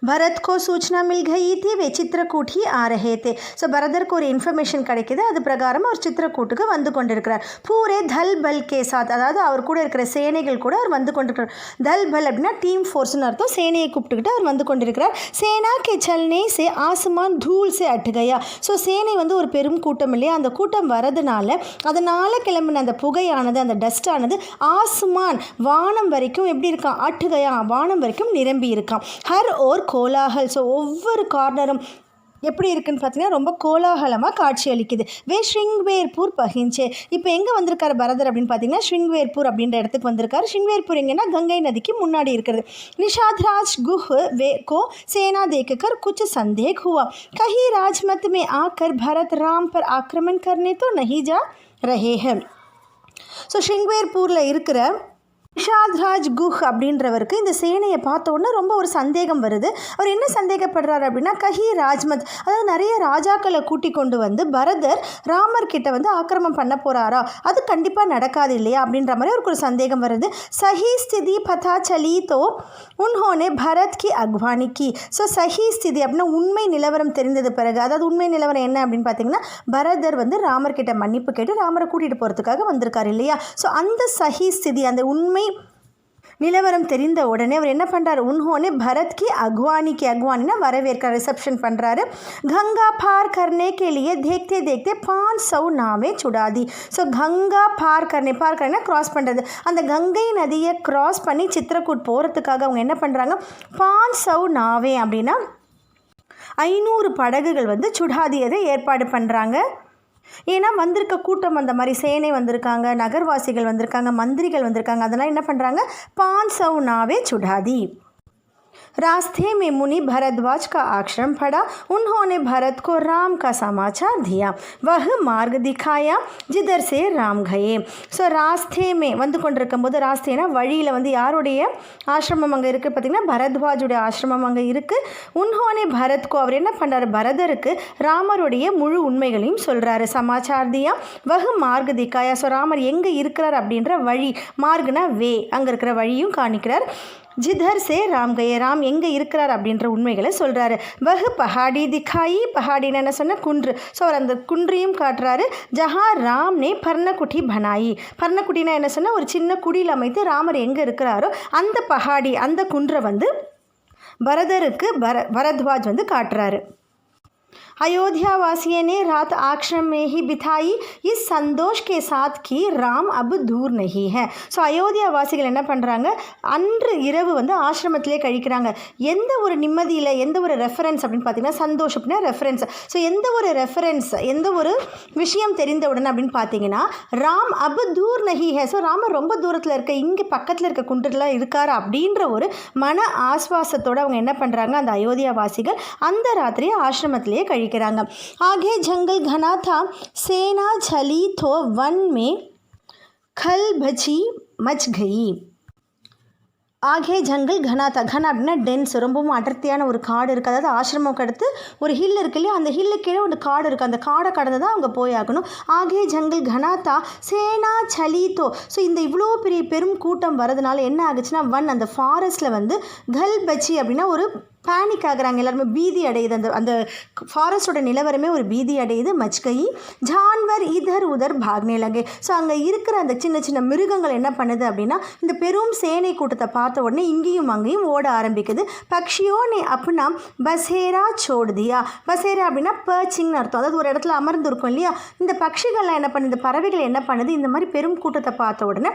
भरत को सूचना मिल गई थी वे चित्रकूट ही आ रहे थे. ஸோ பரதருக்கு ஒரு இன்ஃபர்மேஷன் கிடைக்கிது. அது பிரகாரம் அவர் சித்திரக்கூட்டுக்கு வந்து கொண்டிருக்கிறார். பூரே தல் பல் கே சாத், அதாவது அவர் கூட இருக்கிற சேனைகள் கூட அவர் வந்து கொண்டிருக்கிறார். தல் பல் அப்படின்னா டீம் ஃபோர்ஸ்னு அர்த்தம். சேனையை கூப்பிட்டுக்கிட்டு அவர் வந்து கொண்டிருக்கிறார். சேனா கே சல்னே சே ஆசமான் தூள் சே அட்டுகையா. ஸோ சேனை வந்து ஒரு பெரும் கூட்டம் இல்லையா, அந்த கூட்டம் வரதுனால அதனால் கிளம்பின அந்த புகையானது, அந்த டஸ்டானது ஆசுமான் வானம் வரைக்கும் எப்படி இருக்கான், அட்டுகையா வானம் வரைக்கும் நிரம்பி இருக்கான். ஹர் ஓர் கோலாகல். ஸோ ஒவ்வொரு கார்னரும் எப்படி இருக்குன்னு பார்த்தீங்கன்னா ரொம்ப கோலாகலமாக காட்சி அளிக்குது. ஸ்ருங்வேர்பூர் பகிஞ்சே. இப்போ எங்கே வந்திருக்காரு பரதர் அப்படின்னு பார்த்தீங்கன்னா ஸ்ருங்வேர்பூர் அப்படின்ற இடத்துக்கு வந்திருக்காரு. ஸ்ருங்வேர்பூர் எங்கன்னா கங்கை நதிக்கு முன்னாடி இருக்கிறது. நிஷாத்ராஜ் குஹ் வே கோ சேனா देखकर कुछ संदेह हुआ, कहीं राजमत में आकर भरत राम पर आक्रमण करने तो नहीं जा रहे हैं. ஸோ ஸ்ருங்வேர்பூரில் இருக்கிற நிஷாத்ராஜ் குஹ் அப்படின்றவருக்கு இந்த சேனையை பார்த்த உடனே ரொம்ப ஒரு சந்தேகம் வருது. அவர் என்ன சந்தேகப்படுறாரு அப்படின்னா கஹி ராஜ்மத், அதாவது நிறைய ராஜாக்களை கூட்டி கொண்டு வந்து பரதர் ராமர் கிட்ட வந்து ஆக்கிரமம் பண்ண போகிறாரா, அது கண்டிப்பாக நடக்காது இல்லையா அப்படின்ற மாதிரி அவருக்கு ஒரு சந்தேகம் வருது. சஹி ஸ்திதி பதா சலி தோ உன்ஹோனே பரத் கி அக்வானி கி. ஸோ சஹி ஸ்திதி அப்படின்னா உண்மை நிலவரம் தெரிந்தது பிறகு, அதாவது உண்மை நிலவரம் என்ன அப்படின்னு பார்த்தீங்கன்னா பரதர் வந்து ராமர் கிட்ட மன்னிப்பு கேட்டு ராமரை கூட்டிகிட்டு போகிறதுக்காக வந்திருக்காரு இல்லையா. ஸோ அந்த சஹி ஸ்திதி, அந்த உண்மை நிலவரம் தெரிந்த உடனே அவர் என்ன பண்ணுறாரு, உன்ஹோனே பரத் கி அக்வானிக்கு, அக்வானினா வரவேற்க ரிசப்ஷன் பண்ணுறாரு. கங்கா பார் கர்னே கே லியே தேக்தே தேக்தே 500 நாவே சுடாதி. ஸோ கங்கா பார் கர்னே கிராஸ் பண்ணுறது, அந்த கங்கை நதியை கிராஸ் பண்ணி சித்திரக்கூட் போகிறதுக்காக அவங்க என்ன பண்ணுறாங்க, 500 நாவே அப்படின்னா 500 படகுகள் வந்து சுடாதியதை ஏற்பாடு பண்ணுறாங்க. ஏன்னா வந்திருக்க கூட்டம் அந்த மாதிரி சேனை வந்திருக்காங்க, நகர்வாசிகள் வந்திருக்காங்க, மந்திரிகள் வந்திருக்காங்க, அதெல்லாம் என்ன பண்ணுறாங்க 500 நாவே சுடாதி. रास्ते में मुनि भरद्वाज का आश्रम पड़ा. उन्होंने भरत को राम का समाचार दिया. वह मार्ग दिखाया जिधर से राम गए. ஸோ ராஸ்தே மே வந்து கொண்டிருக்கும் போது, ராஸ்தேனா வழியில் வந்து யாருடைய ஆசிரமம் அங்கே இருக்குது பார்த்தீங்கன்னா பரத்வாஜுடைய ஆசிரமம் அங்கே இருக்குது. உன்ஹோனே பரத்கோ, அவர் என்ன பண்ணுறாரு பரதருக்கு ராமருடைய முழு உண்மைகளையும் சொல்கிறாரு. சமாச்சார் தியா வஹு மார்க் திக்காயா. ஸோ ராமர் எங்கே இருக்கிறார் அப்படின்ற வழி, மார்க்னா வே, அங்கே இருக்கிற வழியும் காணிக்கிறார். ஜிதர் சே ராம் கயே, ராம் எங்கே இருக்கிறார் அப்படின்ற உண்மைகளை சொல்கிறாரு. வஹு பஹாடி திக்காயி, பஹாடின்னு என்ன சொன்ன குன்று. ஸோ அவர் அந்த குன்றையும் காட்டுறாரு. ஜஹா ராம் நே பர்ணக்குட்டி பனாயி. பர்ணக்குட்டினா என்ன சொன்னால் ஒரு சின்ன குடியில் அமைத்து ராமர் எங்கே இருக்கிறாரோ அந்த பஹாடி, அந்த குன்றை வந்து பரதருக்கு பரத்வாஜ் வந்து காட்டுறாரு. अयोध्यावासियों ने रात आश्रम में ही बिताई इस संतोष के साथ कि राम अब दूर नहीं है. ஸோ அயோத்தியாவாசிகள் என்ன பண்ணுறாங்க, அன்று இரவு வந்து ஆசிரமத்திலே கழிக்கிறாங்க. எந்த ஒரு நிம்மதியில், எந்த ஒரு ரெஃபரன்ஸ் அப்படின்னு பார்த்தீங்கன்னா சந்தோஷ் அப்படின்னா ரெஃபரன்ஸ். ஸோ எந்த ஒரு ரெஃபரன்ஸ், எந்த ஒரு விஷயம் தெரிந்தவுடன் அப்படின்னு பார்த்தீங்கன்னா ராம் அப் தூர் நஹி ஹே. ஸோ ராமர் ரொம்ப தூரத்தில் இருக்க, இங்கே பக்கத்தில் இருக்க குன்றில் இருக்கார் அப்படின்ற ஒரு மன ஆஸ்வாசத்தோடு அவங்க என்ன பண்ணுறாங்க, அந்த அயோத்தியாவாசிகள் அந்த ராத்திரியை ஆசிரமத்திலேயே கழிக்கிறாங்க. आगे जंगल घना था, सेना चली तो वन में खलबली मच गई. ஆகே ஜங்கல் கனாத்தா. கனா அப்படின்னா டென்ஸ், ரொம்பவும் அடர்த்தியான ஒரு காடு இருக்குது. அதாவது ஆசிரமம் அடுத்து ஒரு ஹில் இருக்கு இல்லையா, அந்த ஹில்லு கீழே ஒரு காடு இருக்குது. அந்த காடை கடந்து தான் அவங்க போய் ஆகணும். ஆகே ஜங்கல் கனாத்தா சேனா சலித்தோ. ஸோ இந்த இவ்வளோ பெரிய பெரும் கூட்டம் வரதுனால என்ன ஆகுச்சுன்னா அந்த ஃபாரஸ்ட்டில் வந்து கல்பச்சி அப்படின்னா ஒரு பேனிக் ஆகுறாங்க, எல்லாருமே பீதி அடையுது. அந்த ஃபாரஸ்டோட நிலவரமே ஒரு பீதி அடையுது. மச்கை ஜான்வர் இதர் உதர் பாக்னே லகே. ஸோ அங்கே இருக்கிற அந்த சின்ன சின்ன மிருகங்கள் என்ன பண்ணுது அப்படின்னா இந்த பெரும் சேனை கூட்டத்தை பார்த்த உடனே இங்கேயும் அங்கேயும் ஓட ஆரம்பிக்குது. பக்ஷியோனே அப்படின்னா பசேரா சோடுதியா. பசேரா அப்படின்னா பர்ச்சிங்னு அர்த்தம், அதாவது ஒரு இடத்துல அமர்ந்துருக்கும் இல்லையா. இந்த பட்சிகள்லாம் என்ன பண்ணுது, பறவைகள் என்ன பண்ணுது, இந்த மாதிரி பெரும் கூட்டத்தை பார்த்த உடனே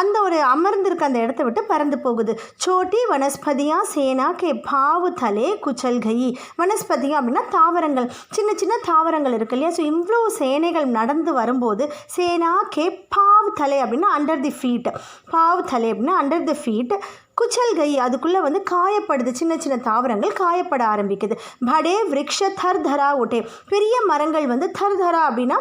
அந்த ஒரு அமர்ந்திருக்க அந்த இடத்த விட்டு பறந்து போகுது. சோட்டி வனஸ்பதியா சேனா கே பாவ தலே குச்சல் கை. வனஸ்பதியம் அப்படின்னா தாவரங்கள், சின்ன சின்ன தாவரங்கள் இருக்கு இல்லையா. ஸோ இவ்வளோ சேனைகள் நடந்து வரும்போது சேனா கே பாவ் தலை அப்படின்னா அண்டர் தி ஃபீட், பாவ் தலை அப்படின்னா அண்டர் தி ஃபீட். குச்சல் கை அதுக்குள்ளே வந்து காயப்படுது, சின்ன சின்ன தாவரங்கள் காயப்பட ஆரம்பிக்குது. படே விரக்ஷ தர் தரா உட்டே. பெரிய மரங்கள் வந்து தர் தரா அப்படின்னா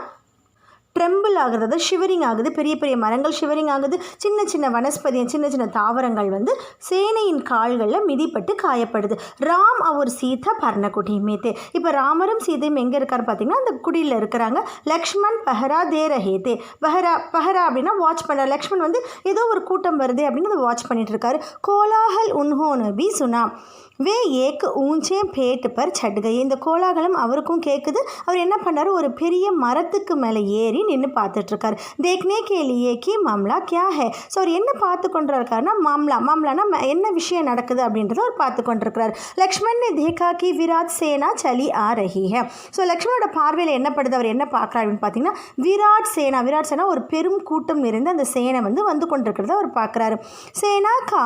ட்ரெம்பிள் ஆகுது, அதாவது ஷிவரிங் ஆகுது. பெரிய பெரிய மரங்கள் ஷிவரிங் ஆகுது. சின்ன சின்ன வனஸ்பதியம், சின்ன சின்ன தாவரங்கள் வந்து சேனையின் கால்களில் மிதிப்பட்டு காயப்படுது. ராம் அவர் சீதா பர்ணக்குடி மேத்தே. இப்போ ராமரும் சீதையும் எங்கே இருக்கார் பார்த்தீங்கன்னா அந்த குடியில் இருக்கிறாங்க. லக்ஷ்மண் பஹரா தே ரஹேத்தே. பஹரா அப்படின்னா வாட்ச் பண்ண. லக்ஷ்மண் வந்து ஏதோ ஒரு கூட்டம் வருது அப்படின்னு அதை வாட்ச் பண்ணிட்டு இருக்காரு. கோலாஹல் உன்ஹோனு பி சுனா. வே ஏக் ஊஞ்சே பேட் பர் சட் கயே. இந்த கோலாகலம் அவருக்கும் கேட்குது. அவர் என்ன பண்ணார், ஒரு பெரிய மரத்துக்கு மேலே ஏறி நின்று பார்த்துட்ருக்கார். தேக்னே கேலியே கி மாம்லா கியா ஹே. ஸோ அவர் என்ன பார்த்து கொண்டிருக்காருன்னா மாம்லானா என்ன விஷயம் நடக்குது அப்படின்றத அவர் பார்த்து கொண்டிருக்கிறார். லக்ஷ்மண் ने देखा कि विराट सेना चली आ रही है. ஸோ லக்ஷ்மணோட பார்வையில் என்ன படுது, அவர் என்ன பார்க்குறாரு அப்படின்னு பார்த்தீங்கன்னா விராட் சேனா ஒரு பெரும் கூட்டம் நிறைந்த அந்த சேனை வந்து கொண்டிருக்கிறத அவர் பார்க்குறாரு. சேனா கா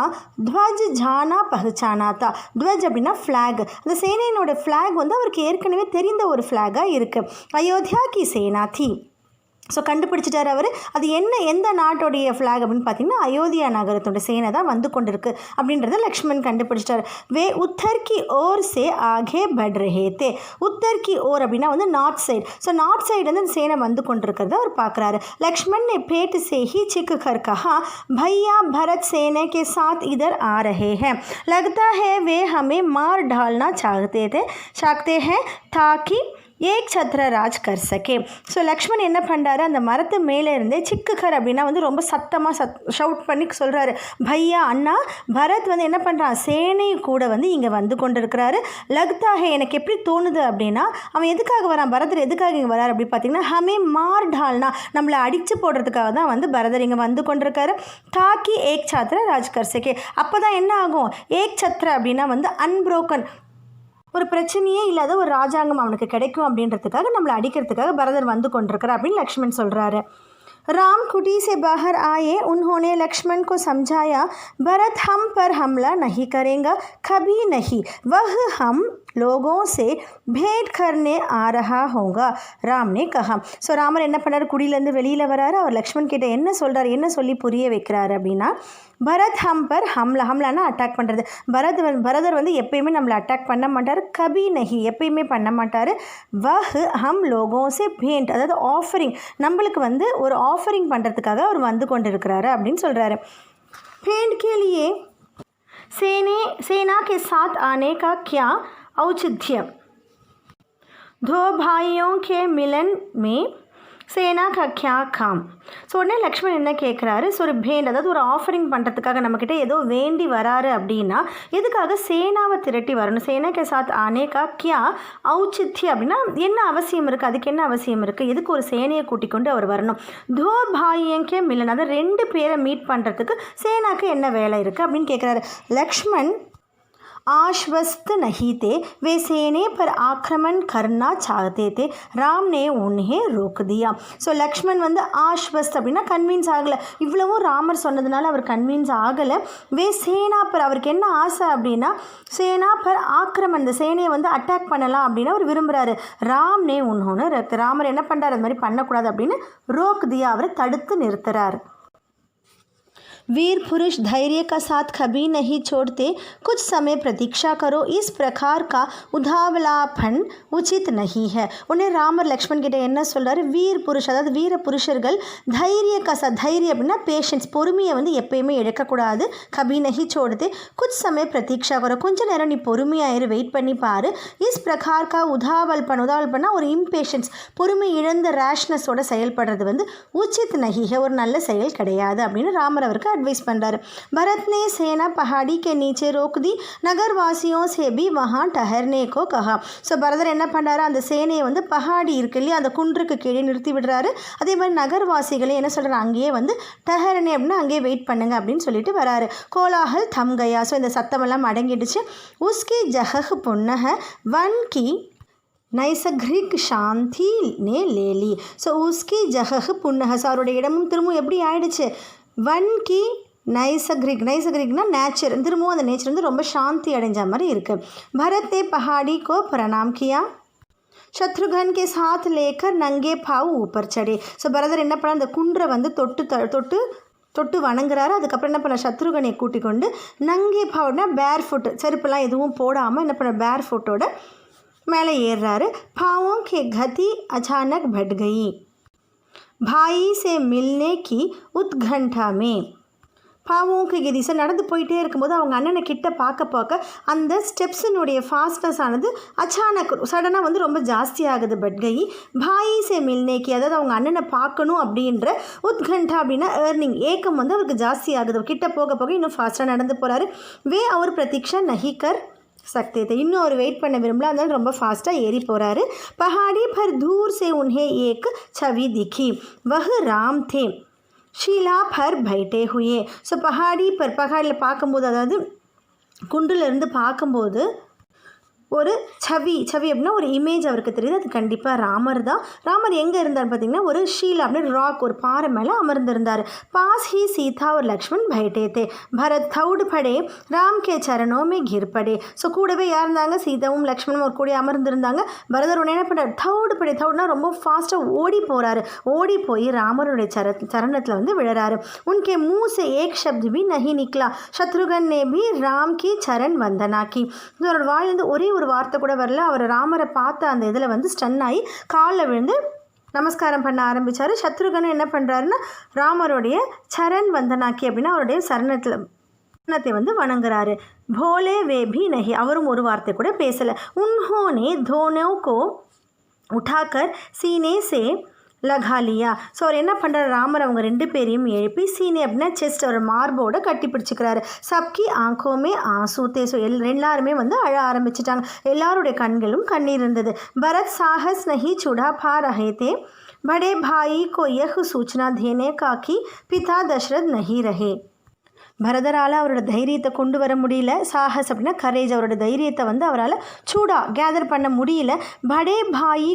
துவஜ் ஜானா பஹ்சானா தா. துவஜ் அப்படின்னா ஃப்ளாக். அந்த சேனையினோட ஃப்ளாக் வந்து அவருக்கு ஏற்கனவே தெரிந்த ஒரு ஃப்ளாகாக இருக்குது. அயோத்தியா கி சேனா தி. ஸோ கண்டுபிடிச்சிட்டார் அவர். அது எந்த நாட்டோடைய ஃப்ளாக் அப்படின்னு பார்த்தீங்கன்னா அயோத்தியா நகரத்தோட சேனை தான் வந்து கொண்டிருக்கு அப்படின்றத லக்ஷ்மண் கண்டுபிடிச்சிட்டார். வே உத்தர் கி ஓர் சே ஆகே பட் ரஹே தே. உத்தர் கி ஓர் அப்படின்னா வந்து north side. So north side வந்து அந்த சேனை வந்து கொண்டிருக்கிறத அவர் பார்க்குறாரு. லக்ஷ்மண் ने पेट से ही चिक कर कहा भैया भरत सेना के साथ इधर आ रहे हैं, लगता है वे हमें मार डालना चाहते हैं ताकि ஏக் சத்ரராஜ் கர் சகே. ஸோ லக்ஷ்மண் என்ன பண்ணுறாரு, அந்த மரத்து மேலே இருந்தே சிக்குகர் அப்படின்னா வந்து ரொம்ப சத்தமாக ஷவுட் பண்ணி சொல்கிறாரு, பையா அண்ணா பரத் வந்து என்ன பண்ணுறான், சேனை கூட வந்து இங்கே வந்து கொண்டிருக்கிறாரு. லக்தாஹே எனக்கு எப்படி தோணுது அப்படின்னா அவன் எதுக்காக வரான், பரதர் எதுக்காக இங்கே வராரு அப்படி பார்த்தீங்கன்னா ஹமே மார் டால்னா நம்மளை அடித்து போடுறதுக்காக தான் வந்து பரதர் இங்கே வந்து கொண்டிருக்காரு. தாக்கி ஏக் சத்ர ராஜ் கர் சகே. அப்போ தான் என்ன ஆகும், ஏக் சத்ர அப்படின்னா வந்து அன்புரோக்கன், ஒரு பிரச்சனையே இல்லாத ஒரு ராஜாங்கம் அவனுக்கு கிடைக்கும் அப்படின்றதுக்காக நம்மளை அடிக்கிறதுக்காக பரதர் வந்து கொண்டிருக்கிறார் அப்படின்னு லக்ஷ்மண் சொல்கிறாரு. राम कुटी से बाहर आए. उन्होंने लक्ष्मण को समझाया भरत हम पर हमला नहीं करेगा, कभी नहीं. वह हम लोगों से भेंट करने आ रहा होगा, राम ने कहा. ஸோ ராமர் என்ன பண்ணார், குடியிலேருந்து வெளியில் வராரு. அவர் லக்ஷ்மண் கிட்ட என்ன சொல்கிறார், என்ன சொல்லி புரிய வைக்கிறாரு அப்படின்னா பரத் ஹம் பர் ஹம்லானா அட்டாக் பண்ணுறது. பரதர் வந்து எப்பயுமே நம்மளை அட்டாக் பண்ண மாட்டார், கபி நஹி எப்பயுமே பண்ண மாட்டார். வஹ் ஹம் லோகோ சே பேண்ட் அதாவது ஆஃபரிங், நம்மளுக்கு வந்து ஒரு ஆஃபரிங் பண்ணுறதுக்காக அவர் வந்து கொண்டிருக்கிறாரு அப்படின்னு சொல்கிறாரு. பேண்ட் के लिए सेना के साथ आने का क्या औचित्य, दो भाइयों के मिलन में சேனா கக்யா காம். ஸோ உடனே லக்ஷ்மண் என்ன கேட்குறாரு, ஸோ ஒரு பேண்ட் அதாவது ஒரு ஆஃபரிங் பண்ணுறதுக்காக நம்மக்கிட்ட ஏதோ வேண்டி வராரு அப்படின்னா எதுக்காக சேனாவை திரட்டி வரணும், சேனாக்கு சாத் ஆனேக்கா கியா ஔச்சித்ய அப்படின்னா என்ன அவசியம் இருக்குது, அதுக்கு என்ன அவசியம் இருக்குது, எதுக்கு ஒரு சேனையை கூட்டிக் கொண்டு அவர் வரணும். தோ பாயியங்கே மிலன் அதாவது 2 பேரை மீட் பண்ணுறதுக்கு சேனாக்கு என்ன வேலை இருக்குது அப்படின்னு கேட்குறாரு. லக்ஷ்மண் आश्वस्त नहीं थे, वे सेने पर आक्रमण करना चाहते थे, राम ने उन्हें रोक दिया. ஸோ லக்ஷ்மண் வந்து ஆஷ்வஸ்த் அப்படின்னா கன்வின்ஸ் ஆகலை. இவ்வளவும் ராமர் சொன்னதுனால அவர் கன்வின்ஸ் ஆகலை. வே சேனா பர் அவருக்கு என்ன ஆசை அப்படின்னா சேனா பர் ஆக்கிரமன் இந்த சேனையை வந்து அட்டாக் பண்ணலாம் அப்படின்னு அவர் விரும்புகிறாரு. ராம் நே உன்னொன்று ராமர் என்ன பண்ணுறாரு, அது மாதிரி பண்ணக்கூடாது அப்படின்னு ரோக் தியா அவரை தடுத்து நிறுத்துறார். वीर पुरुष धैर्य का साथ कभी नहीं छोड़ते, कुछ समय प्रतीक्षा करो, इस प्रकार का उधावलापन उचित नहीं है. उन्हें ராமர் லக்ஷ்மண் கிட்ட என்ன சொல்கிறாரு, வீர் புருஷ் அதாவது வீர புருஷர்கள் தைரிய கசா தைரியம் அப்படின்னா பேஷன்ஸ் பொறுமையை வந்து எப்பயுமே இழக்கக்கூடாது. கபி நஹி சோடுது குச் சமய பிரதீட்சா கரோ கொஞ்ச நேரம் நீ பொறுமையாயிரு வெயிட் பண்ணி பாரு. இஸ் பிரகார் கா உதாவல்பனா ஒரு இம்பேஷன்ஸ் பொறுமை இழந்த ரேஷ்னஸோட செயல்படுறது வந்து உச்சித் நஹி ஒரு நல்ல செயல் கிடையாது அப்படின்னு ராமர் அவருக்கு एडवाइस பண்ணுறாரு. भरत ने सेना पहाड़ी के नीचे रोक दी, नगरवासियों से भी वहाँ ठहरने को कहा. ஸோ பரதர் என்ன பண்ணுறாரு, அந்த சேனையை வந்து பஹாடி இருக்கு இல்லையா அந்த குன்றுக்கு கீழே நிறுத்தி விடுறாரு. அதே மாதிரி நகர்வாசிகளை என்ன சொல்கிறாரு, அங்கேயே வந்து டஹர்னே அப்படின்னா அங்கேயே வெயிட் பண்ணுங்க அப்படின்னு சொல்லிட்டு வராரு. கோலாஹல் தம் கயா. ஸோ இந்த சத்தமெல்லாம் அடங்கிடுச்சு. உஸ்கி ஜஹஹ் புன்னஹ வன் கி நைசக்ரிக் சாந்தி நே லேலி. ஸோ உஸ்கி ஜஹஹ் புன்னஹ அவருடைய இடமும் திரும்பவும் எப்படி ஆயிடுச்சு, வன் கி நைசக்ரிக்னா நேச்சர் திரும்பவும் அந்த நேச்சர் வந்து ரொம்ப சாந்தி அடைஞ்ச மாதிரி இருக்குது. பரத் ने पहाड़ी को प्रणाम किया, शत्रुघ्न के साथ लेकर नंगे पाव ऊपर चढ़े. ஸோ பரதர் என்ன பண்ண அந்த குன்றை வந்து தொட்டு வணங்குறாரு. அதுக்கப்புறம் என்ன பண்ண சத்ருகனை கூட்டிக் கொண்டு நங்கே பாவுனா பேர் ஃபுட் செருப்புலாம் எதுவும் போடாமல் என்ன பண்ண பேர் ஃபுட்டோட மேலே ஏறுறாரு. पावों की गति अचानक बढ़ गई, भाई से मिलने की उत्कंठा में. பாவோக்கு கதிசை நடந்து போயிட்டே இருக்கும்போது அவங்க அண்ணனை கிட்ட பார்க்க அந்த ஸ்டெப்ஸினுடைய ஃபாஸ்ட்னஸ் ஆனது அச்சானக் சடனாக வந்து ரொம்ப ஜாஸ்தி ஆகுது. பட்கை பாயி சே மில்னேக்கி அதாவது அவங்க அண்ணனை பார்க்கணும் அப்படின்ற உத்கண்டா அப்படின்னா ஏர்னிங் ஏக்கம் வந்து அவருக்கு ஜாஸ்தி ஆகுது. கிட்ட போக இன்னும் ஃபாஸ்ட்டாக நடந்து போகிறாரு. வே அவர் பிரதீக்ஷா நஹிகர் सकते थे. இன்னும் அவர் வெயிட் பண்ண விரும்பல, அதனால ரொம்ப ஃபாஸ்ட்டாக ஏறி போகிறாரு. पहाड़ी पर दूर से उन्हें एक छवि दिखी, वह राम थे शीला पर बैठे हुए. ஸோ பகாடியில் பார்க்கும்போது, அதாவது குண்டிலிருந்து பார்க்கும்போது ஒரு छवि அப்படின்னா ஒரு இமேஜ் அவருக்கு தெரியுது. அது கண்டிப்பாக ராமர் தான். ராமர் எங்கே இருந்தார் பார்த்திங்கன்னா, ஒரு ஷீலா அப்படின்னு ராக், ஒரு பாறை மேலே அமர்ந்திருந்தார். पास ही सीता और लक्ष्मण बैठे थे. भरत दौड़ पड़े, राम के चरणों में गिर पड़े. ஸோ கூடவே யார் இருந்தாங்க, சீதாவும் லக்ஷ்மணும் ஒரு கூட அமர்ந்திருந்தாங்க. பரதர் உடனே என்ன பண்ணுறாரு, தௌடுனா ரொம்ப ஃபாஸ்ட்டாக ஓடி போகிறாரு. ஓடி போய் ராமருடைய சரணத்தில் வந்து விழறாரு. उनके मुँह से एक शब्द भी नहीं निकला. शत्रुघ्न ने भी राम की चरण वंदना की. அவரோட வாய் வந்து ஒரே ஒரு வார்த்தை கூட வரல. அவர் ராமரை பார்த்த அந்த இதில் வந்து ஸ்டன் ஆகி காலில் விழுந்து நமஸ்காரம் பண்ண ஆரம்பித்தார். சத்ருகன் என்ன பண்ணுறாருன்னா, ராமருடைய சரண் வந்தனாக்கி அப்படின்னா அவருடைய சரணத்தை வந்து வணங்குறாரு. போலே வே பி நஹி, அவரும் ஒரு வார்த்தை கூட பேசலை. உன்ஹோனே தோனோ கோ உठाकर सीने से லகா லியா. ஸோ அவர் என்ன பண்ணுறாரு, ராமர் அவங்க 2 பேரையும் எழுப்பி சீனே அப்படின்னா செஸ்ட், அவர் மார்போட கட்டி பிடிச்சிக்கிறாரு. சப்கி ஆங்கோமே ஆசூத்தே. ஸோ எல்லாருமே வந்து அழ ஆரம்பிச்சிட்டாங்க. எல்லாருடைய கண்களும் கண்ணீர் இருந்தது. பரத் சாஹஸ் நஹி சுடா பா ரஹே தே, बड़े भाई को यह सूचना देने का कि पिता दशरथ नहीं रहे. பரதரால் அவரோட தைரியத்தை கொண்டு வர முடியல. சாகஸ் அப்படின்னா கரேஜ், அவரோட தைரியத்தை வந்து அவரால் சூடா கேதர் பண்ண முடியல. படே பாயி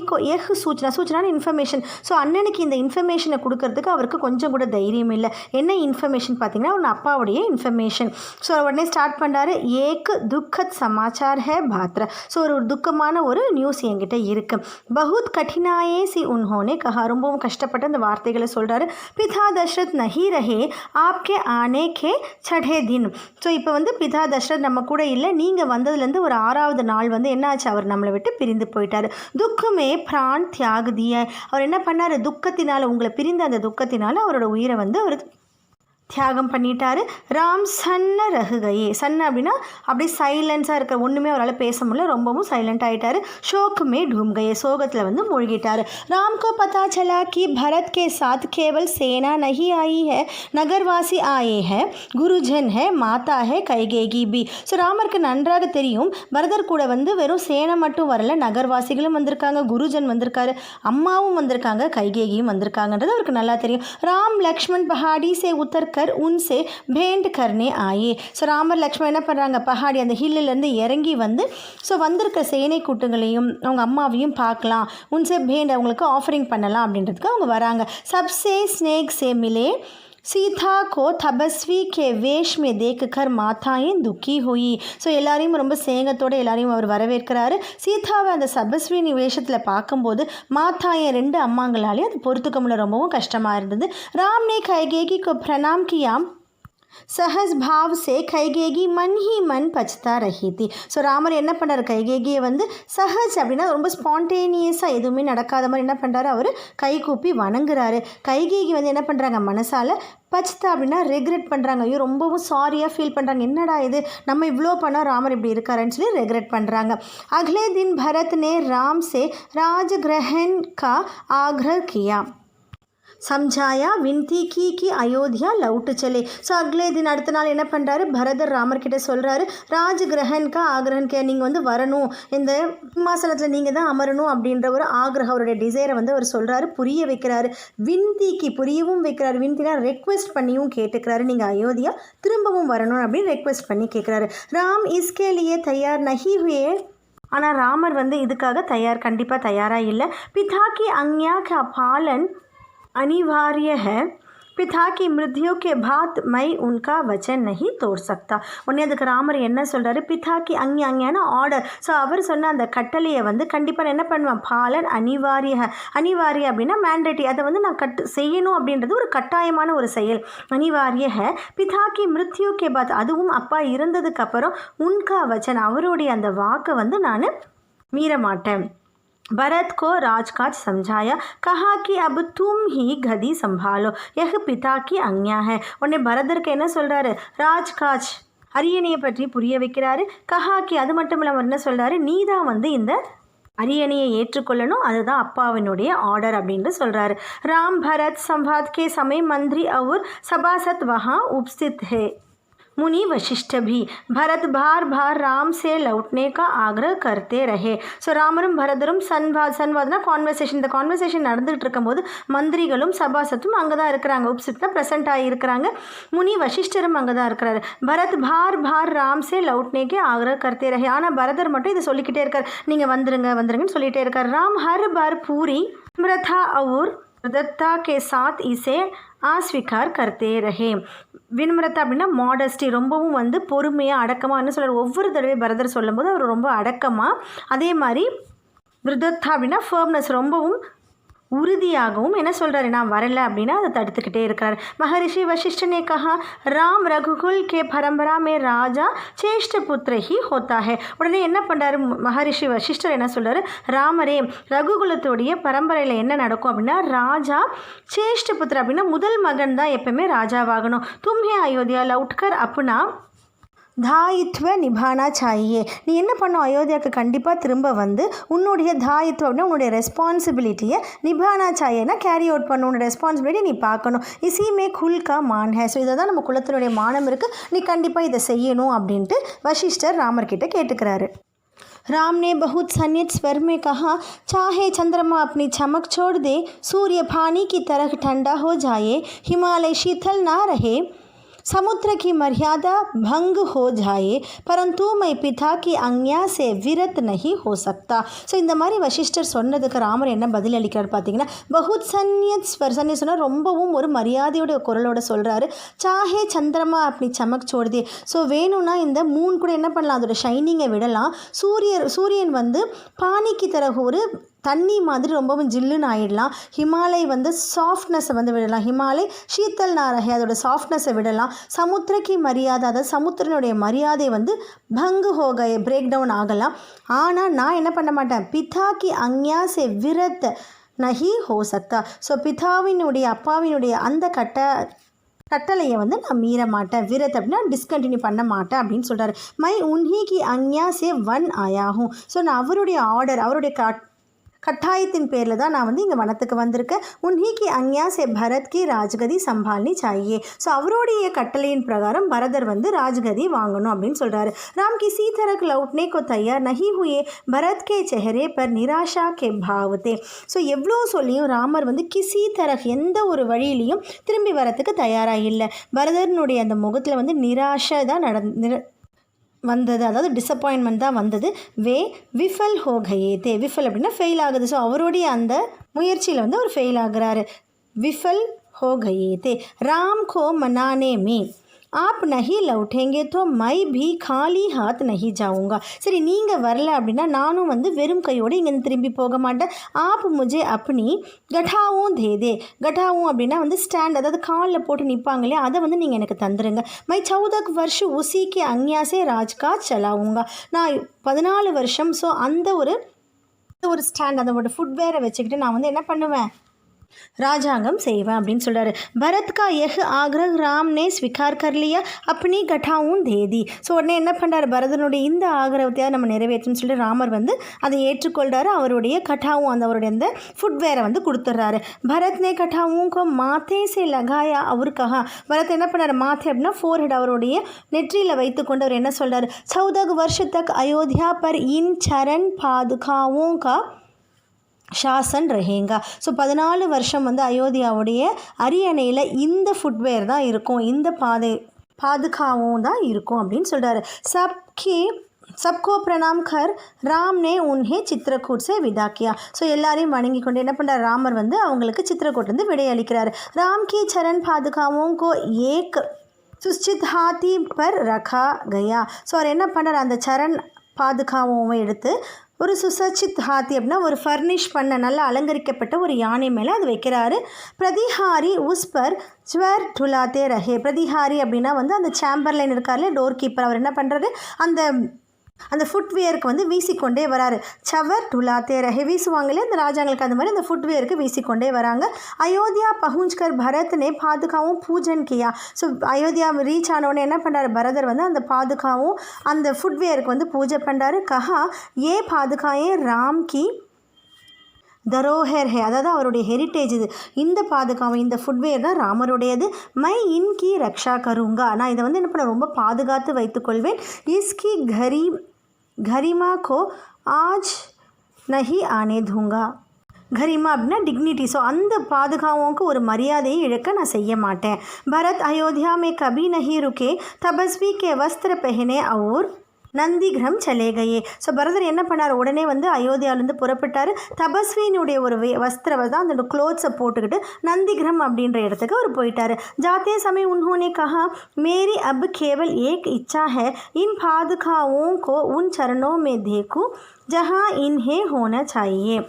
சூச்சனான இன்ஃபர்மேஷன். ஸோ அண்ணனுக்கு இந்த இன்ஃபர்மேஷனை கொடுக்கறதுக்கு அவருக்கு கொஞ்சம் கூட தைரியம் இல்லை. என்ன இன்ஃபர்மேஷன் பார்த்தீங்கன்னா, அவன் அப்பாவுடைய இன்ஃபர்மேஷன். ஸோ உடனே ஸ்டார்ட் பண்ணுறாரு, ஏக் துக்கத் சமாச்சார் ஹே பாத்ரா. ஸோ ஒரு துக்கமான ஒரு நியூஸ் என்கிட்ட இருக்குது. பகுத் கঠিனாயே சி உன்ஹோனே கஹா. ரொம்பவும் கஷ்டப்பட்டு அந்த வார்த்தைகளை சொல்கிறாரு. பிதா தசரத் நஹி ரஹே, ஆப்கே ஆனே கே சடே தின். ஸோ இப்போ வந்து பிதா தசரத் நம்ம கூட இல்லை, நீங்கள் வந்ததுலேருந்து ஒரு 6வது நாள் வந்து என்னாச்சு, அவர் நம்மளை விட்டு பிரிந்து போயிட்டார். துக்கமே பிரான் தியாக திய. அவர் என்ன பண்ணார், துக்கத்தினால், உங்களை பிரிந்த அந்த துக்கத்தினால் அவரோட உயிரை வந்து அவர் தியாகம் பண்ணிட்டாரு. ராம் சன்ன ரகுகையே. சன்ன அப்படின்னா அப்படியே சைலன்ஸாக இருக்க, ஒன்றுமே அவரால் பேச முடியல, ரொம்பவும் சைலண்ட் ஆகிட்டார். ஷோக்குமே ढूमगए, சோகத்தில் வந்து மூழ்கிட்டார். राम को पता चला कि भरत के साथ केवल सेना नहीं आई है, नगरवासी आए हैं, गुरुजन है, माता है, கைகேகி பி. ஸோ ராமருக்கு நன்றாக தெரியும், பரதர் கூட வந்து வெறும் சேனை மட்டும் வரல, நகர்வாசிகளும் வந்திருக்காங்க, குருஜன் வந்திருக்காரு, அம்மாவும் வந்திருக்காங்க, கைகேகியும் வந்திருக்காங்கன்றது அவருக்கு நல்லா தெரியும். ராம் லக்ஷ்மண் பஹாடி சே உத்தர் உன்சே பேண்ட் கர்னே ஆயே. ஸோ ராமர் லக்ஷ்மண் என்ன பண்ணுறாங்க, பஹாடி அந்த ஹில்லிலேருந்து இறங்கி வந்து ஸோ வந்திருக்க சேனை கூட்டங்களையும் அவங்க அம்மாவையும் பார்க்கலாம், உன்சே பேண்ட் அவங்களுக்கு ஆஃபரிங் பண்ணலாம் அப்படின்றதுக்கு அவங்க வராங்க. சப்சே ஸ்னேக் சே மிலே सीता को तपस्वी के वेश में देखकर माताएं दुखी हुई. ஸோ எல்லாரையும் ரொம்ப சேங்கத்தோடு எல்லாரையும் அவர் வரவேற்கிறாரு. சீதாவை அந்த சபஸ்வினி வேஷத்தில் பார்க்கும்போது மாத்தாயன் 2 அம்மாங்களாலே அது பொறுத்துக்க முடியல, ரொம்பவும் கஷ்டமாக இருந்தது. ராம் ने கைகேகி को प्रणाम किया, சஹஸ் பாவ் சே கைகேகி மன் ஹி மன் பச்தா ரஹி தி. ஸோ ராமர் என்ன பண்ணுறாரு, கைகேகியை வந்து சஹஜ் அப்படின்னா ரொம்ப ஸ்பான்டேனியஸாக எதுவுமே நடக்காத மாதிரி என்ன பண்ணுறாரு, அவர் கை கூப்பி வணங்குறாரு. கைகேகி வந்து என்ன பண்ணுறாங்க, மனசால் பச்தா அப்படின்னா ரெக்ரெட் பண்ணுறாங்க. ஐயோ ரொம்பவும் சாரியாக ஃபீல் பண்ணுறாங்க, என்னடா இது நம்ம இவ்வளோ பண்ணால் ராமர் இப்படி இருக்காருன்னு சொல்லி ரெக்ரெட் பண்ணுறாங்க. அக்லே தின் பரத் நே ராம் சே ராஜகிரஹன் கா ஆக்ரஹ் கியா, समझाया, विनती की कि अयोध्या लौट चले. ஸோ அக்லே தின் அடுத்த நாள் என்ன பண்ணுறாரு, பரதர் ராமர்கிட்ட சொல்கிறாரு, ராஜ் கிரகன்கா ஆக்ரஹன்கே, நீங்கள் வந்து வரணும், இந்த சிம்மாசனத்தில் நீங்கள் தான் அமரணும் அப்படின்ற ஒரு ஆக்ரஹ, அவருடைய டிசைரை வந்து அவர் சொல்கிறாரு, புரிய வைக்கிறாரு. வின்திக்கு புரியவும் வைக்கிறாரு, வின்தினா ரெக்வெஸ்ட் பண்ணியும் கேட்டுக்கிறாரு, நீங்கள் அயோத்தியா திரும்பவும் வரணும் அப்படின்னு ரெக்வெஸ்ட் பண்ணி கேட்குறாரு. ராம் இஸ்கே லியே தயார் நஹி ஹுயே. ஆனால் ராமர் வந்து இதுக்காக கண்டிப்பாக தயாராக இல்லை. பிதா கி ஆக்ஞா கா பாலன் अनिवार्य है, पिता की मृत्यु के बाद मैं उनका वचन नहीं तोड़ सकता. உடனே அதுக்கு ராமர் என்ன சொல்கிறாரு, பிதாக்கி அஞ்ஞான ஆர்டர். ஸோ அவர் சொன்ன அந்த கட்டளையை வந்து கண்டிப்பாக என்ன பண்ணுவேன், பாலன் அனிவாரிய. அனிவாரிய அப்படின்னா மேண்டேட்டி, அதை வந்து நான் செய்யணும் அப்படின்றது ஒரு கட்டாயமான ஒரு செயல். அனிவாரிய பிதாக்கி மிருத்யு கே பாத், அதுவும் அப்பா இருந்ததுக்கப்புறம் உன்கா வச்சன், அவருடைய அந்த வாக்கை வந்து நான் மீற மாட்டேன். भरत को राजकाज समझाया, कहा कि अब तुम ही गदी संभालो, यह पिता की आज्ञा है. उन्हें பரதருக்கு என்ன சொல்கிறாரு, ராஜ்காஜ் அரியணையை பற்றி புரிய வைக்கிறாரு. கஹாக்கி, அது மட்டும் இல்லாமல் என்ன சொல்கிறாரு, நீ தான் வந்து இந்த அரியணையை ஏற்றுக்கொள்ளணும், அதுதான் அப்பாவினுடைய ஆர்டர் அப்படின்னு சொல்கிறாரு. ராம் பரத் संवाद के समय मंत्री और सभासद वहाँ उपस्थित है. मुनि वशिष्ठ भी भरत बार बार राम से लौटने का आग्रह करते रहे. ஸோ ராமரும் பரதரும் சன்வாத்னா கான்வர்சேஷன், இந்த கான்வர்சேஷன் நடந்துகிட்டு இருக்கும்போது மந்திரிகளும் சபாசத்தும் அங்கே தான் இருக்கிறாங்க, உப்சித் தான் ப்ரெசென்ட் ஆகியிருக்கிறாங்க. முனி வசிஷ்டரும் அங்கே தான் இருக்கிறாரு. பரத் பார் பார் ராம் சே லௌட்னேக்கே ஆக்ரஹ கர்த்தே ரஹே. ஆனால் பரதர் மட்டும் இதை சொல்லிக்கிட்டே இருக்கார், நீங்கள் வந்துருங்கன்னு சொல்லிகிட்டே இருக்கார். ராம் ஹர் பார் பூரி வினம்ரதா और दत्ता के साथ इसे ஆஸ்விகார் கர்த்தே ரஹே. வினம்ரதா அப்படின்னா மாடஸ்டி, ரொம்பவும் வந்து பொறுமையாக அடக்கமாக என்ன சொல்கிறார், ஒவ்வொரு தடவை பரதர் சொல்லும்போது அவர் ரொம்ப அடக்கமாக, அதே மாதிரி விருதத்தா அப்படின்னா ஃபர்ம்னஸ், ரொம்பவும் உறுதியாகவும் என்ன சொல்கிறாரு, நான் வரலை அப்படின்னா அதை தடுத்துக்கிட்டே இருக்கிறார். மகரிஷி वशिष्ठ ने कहा राम रघुकुल के परंपरा में राजा சேஷ்ட புத்திர ही होता है. உடனே என்ன பண்ணுறாரு மகரிஷி வசிஷ்டர், என்ன சொல்கிறாரு, ராமரே ரகுகுலத்துடைய பரம்பரையில் என்ன நடக்கும் அப்படின்னா ராஜா சேஷ்ட புத்திர அப்படின்னா முதல் மகன் தான் எப்பவுமே ராஜாவாகணும். தும்ஹே அயோத்தியா லவுட்கர் அப்புனா தாயித்வ நிபானா சாயே. நீ என்ன பண்ணும், அயோத்தியாவுக்கு கண்டிப்பாக திரும்ப வந்து உன்னுடைய தாயித்வம் அப்படின்னா உன்னுடைய ரெஸ்பான்சிபிலிட்டியை நிபானா சாயேனா கேரி அவுட் பண்ணணும், உன்னோட ரெஸ்பான்சிபிலிட்டி நீ பார்க்கணும். இசிமே குல்கா மான் ஹே. ஸோ இதை தான் நம்ம குலத்தினுடைய மானம் இருக்குது, நீ கண்டிப்பாக இதை செய்யணும் அப்படின்ட்டு வசிஷ்டர் ராமர்கிட்ட கேட்டுக்கிறாரு. राम ने बहुत संयत स्वर में कहा, चाहे चंद्रमा अपनी चमक छोड़ दे, सूर्य पानी की तरह ठंडा हो जाए, हिमालय शीतल ना रहे, समुद्र की मर्यादा भंग हो जाए, परंतु मैं पिता की आज्ञा से विरत नहीं हो सकता. ஸோ இந்த மாதிரி வசிஷ்டர் சொன்னதுக்கு ராமர் என்ன பதில் அளிக்கிறார் பார்த்தீங்கன்னா, பகுத் சன்யத் ஸ்வர். சன்யத் சொன்னால் ரொம்பவும் ஒரு மரியாதையோட குரலோட சொல்கிறாரு. சாஹே சந்திரமா அப்படி சமக் சோடுதே. ஸோ வேணும்னா இந்த மூன் கூட என்ன பண்ணலாம், அதோட ஷைனிங்கை விடலாம். சூரியன் வந்து பானிக்கு தர ஒரு தண்ணி மாதிரி ரொம்பவும் ஜில்லுன்னு ஆகிடலாம். ஹிமாலய் வந்து சாஃப்ட்னஸை வந்து விடலாம். ஹிமாலய் ஷீத்தல் நாரகை, அதோட சாஃப்ட்னஸை விடலாம். சமுத்திரக்கு மரியாதை, அதாவது சமுத்திரனுடைய மரியாதை வந்து பங்கு ஹோக பிரேக் டவுன் ஆகலாம். ஆனால் நான் என்ன பண்ண மாட்டேன், பிதாக்கி அஞ்ஞாசே விரத் நஹி ஹோ சக்தா. ஸோ பிதாவினுடைய அப்பாவினுடைய அந்த கட்டளையை வந்து நான் மீற மாட்டேன், விரத் அப்படின்னா டிஸ்கண்டினியூ பண்ண மாட்டேன் அப்படின்னு சொல்கிறாரு. My உன்ஹி Ki அஞ்ஞாசே one ஆயாகும். ஸோ நான் அவருடைய ஆர்டர், அவருடைய கட்டாயத்தின் பேரில் தான் நான் வந்து இங்கே வனத்துக்கு வந்திருக்கேன். உன்ஹிக்கு அஞ்ஞா சே பரத் கி ராஜ்கதி சம்பால்னி சாயே. ஸோ அவருடைய கட்டளையின் பிரகாரம் பரதர் வந்து ராஜ்கதி வாங்கணும் அப்படின்னு சொல்கிறாரு. ராம் கிசி தரக் லவுட்னே கோ தயார் நஹி ஹுயே, பரத் கே செஹரே பர் நிராஷா கே பாவத்தே. ஸோ எவ்வளோ சொல்லியும் ராமர் வந்து கிசி தரக் எந்த ஒரு வழியிலையும் திரும்பி வரத்துக்கு தயாராக இல்லை. பரதனுடைய அந்த முகத்தில் வந்து நிராஷை தான் வந்தது, அதாவது டிசப்பாயின்மெண்ட் தான் வந்தது. விஃபல் ஹோ கயே தே. விஃபல் அப்படின்னா ஃபெயில் ஆகுது. ஸோ அவருடைய அந்த முயற்சியில் வந்து அவர் ஃபெயில் ஆகுறாரு. விஃபல் ஹோ கயே தே. ராம் கோ மனானே மே आप नहीं लौटेंगे तो मैं भी खाली हाथ नहीं जाऊँगा. சரி, நீங்கள் வரல அப்படின்னா நானும் வந்து வெறும் கையோடு இங்கேருந்து திரும்பி போக மாட்டேன். ஆப் முஜே அப்பனி கட்டாவும் தேதே. கட்டாவும் அப்படின்னா வந்து ஸ்டாண்ட், அதாவது காலில் போட்டு நிற்பாங்க இல்லையா, அதை வந்து நீங்கள் எனக்கு தந்துடுங்க. மை 14 வருஷம் உசிக்கு அஞ்ஞாசே ராஜ்கா சலாவுங்க. நான் 14 வருஷம், ஸோ அந்த ஒரு ஸ்டாண்ட், அதோட ஃபுட்வேரை வச்சுக்கிட்டு நான் வந்து என்ன பண்ணுவேன், ராஜாங்கம் செய்வேன் அப்படின்னு சொல்கிறாரு. பரத் கா யஹ் ஆக்ரஹ் ராம் நே ஸ்வீகார் கர் லியா அப்பனி கட்டாவும் தேதி. ஸோ உடனே என்ன பண்ணுறாரு, பரதனுடைய இந்த ஆக்ரகத்தையாவது நம்ம நிறைவேற்றுன்னு சொல்லிட்டு ராமர் வந்து அதை ஏற்றுக்கொள்கிறாரு. அவருடைய கட்டாவும் அந்த அவருடைய அந்த ஃபுட்வேரை வந்து கொடுத்துட்றாரு. பரத் நே கட்டாவும் கோ மாத்தே சே லகாயா அவருக்காக. பரத் என்ன பண்ணார், மாத்தே அப்படின்னா ஃபோர்ஹெட், அவருடைய நெற்றியில் வைத்துக்கொண்டு அவர் என்ன சொல்கிறார், 14 வருஷத்துக்கு அயோத்தியா பர் இன் சரண் பாதுகாவும் கா ஷாசன் ரஹேங்கா. ஸோ 14 வருஷம் வந்து அயோத்தியாவுடைய அரியணையில் இந்த ஃபுட்வேர் தான் இருக்கும், இந்த பாதுகாவும் தான் இருக்கும் அப்படின்னு சொல்கிறாரு. சப்கோ பிரணாம் கர் ராம் நே உன்ஹே சித்திரக்கூட் சே விதா கியா. ஸோ எல்லாரையும் வணங்கி கொண்டு என்ன பண்ணுறார், ராமர் வந்து அவங்களுக்கு சித்திரக்கூட்லேருந்து விடையளிக்கிறார். ராம் கி சரண் பாதுகாவும் கோ ஏக் சுஷ்சித் ஹாத்தி பர் ரகா கயா. ஸோ அவர் என்ன பண்ணுறார், அந்த சரண் பாதுகாவும் எடுத்து ஒரு சுசச்சித் ஹாத்தி அப்படின்னா ஒரு ஃபர்னிஷ் பண்ண நல்லா அலங்கரிக்கப்பட்ட ஒரு யானை மேலே அது வைக்கிறாரு. பிரதிஹாரி உஸ் பர் ஜ்வர் டுலாத்தே ரஹே. பிரதிஹாரி அப்படின்னா வந்து அந்த சேம்பர்லைன் இருக்கார்ல, டோர் கீப்பர், அவர் என்ன பண்ணுறாரு, அந்த ஃபுட்வேருக்கு வந்து வீசிக்கொண்டே வராரு. சவர் டுலாத்தே ரஹே, வீசுவாங்களே இந்த ராஜாங்களுக்கு, அந்த மாதிரி அந்த ஃபுட்வேருக்கு வீசிக்கொண்டே வராங்க. அயோத்தியா பஹுஞ்ச்கர் பரத் நே பாதுகாவும் பூஜன் கியா. ஸோ அயோத்தியா ரீச் ஆனவுடனே என்ன பண்ணுறாரு, பரதர் வந்து அந்த பாதுகாவும் அந்த ஃபுட்வேருக்கு வந்து பூஜை பண்ணுறாரு. கஹா ஏ பாதுகாயே ராம் கி தரோஹர் ஹே, அதாவது அவருடைய ஹெரிட்டேஜ் இது. இந்த பாதுகாப்பு, இந்த ஃபுட்வேர் தான் ராமருடையது. மை இன்கி ரக்ஷா கருங்கா, நான் இதை வந்து என்ன பண்ண ரொம்ப பாதுகாத்து வைத்துக்கொள்வேன். இஸ்கி கரிமா கோ ஆஜ் நஹி ஆனே தூங்கா. கரிமா அப்படின்னா டிக்னிட்டி. ஸோ அந்த பாதுகாப்புக்கு ஒரு மரியாதையை இழக்க நான் செய்ய மாட்டேன். பரத் அயோத்தியா மே கபி நஹி ருக்கே, தபஸ்வி கே வஸ்திர பெஹனே और நந்திகிரம் சலேகையே. ஸோ பரதர் என்ன பண்ணார், உடனே வந்து அயோத்தியாவிலேருந்து புறப்பட்டார். தபஸ்வியினுடைய ஒரு வஸ்திரம் தான், அந்த க்ளோத்ஸை போட்டுக்கிட்டு நந்திகிரம் அப்படின்ற இடத்துக்கு அவர் போயிட்டார். ஜாத்தே சமய உன்ஹோனே கஹா, மேரி அப் கேவல் ஏக் இச்சா ஹை, இன் பாதுகாவோं को उन चरणों में देखूं जहाँ इन्हें होना चाहिए.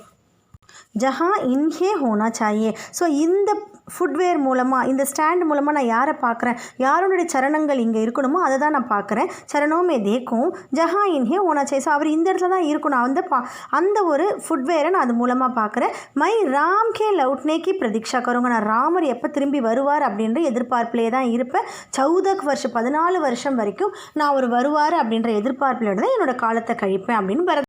ஸோ இந்த ஃபுட்வேர் மூலமாக, இந்த ஸ்டாண்ட் மூலமாக நான் யாரை பார்க்குறேன், யாருடைய சரணங்கள் இங்கே இருக்கணுமோ அதை தான் நான் பார்க்குறேன். சரணோமே தேக்கும் ஜஹா இன்ஹே ஹோனா சாஹியே. ஸோ அவர் இந்த இடத்துல தான் இருக்கணும், அந்த ஒரு ஃபுட்வேரை நான் அது மூலமாக பார்க்குறேன். மை ராம் கே லவுட்னேக்கி பிரதீக்ஷா கருங்க, நான் ராமர் எப்போ திரும்பி வருவார் அப்படின்ற எதிர்பார்ப்பிலே தான் இருப்பேன். 14 வருஷம் வரைக்கும் நான் அவர் வருவார் அப்படின்ற எதிர்பார்ப்பிலோட தான் என்னோடய காலத்தை கழிப்பேன் அப்படின்னு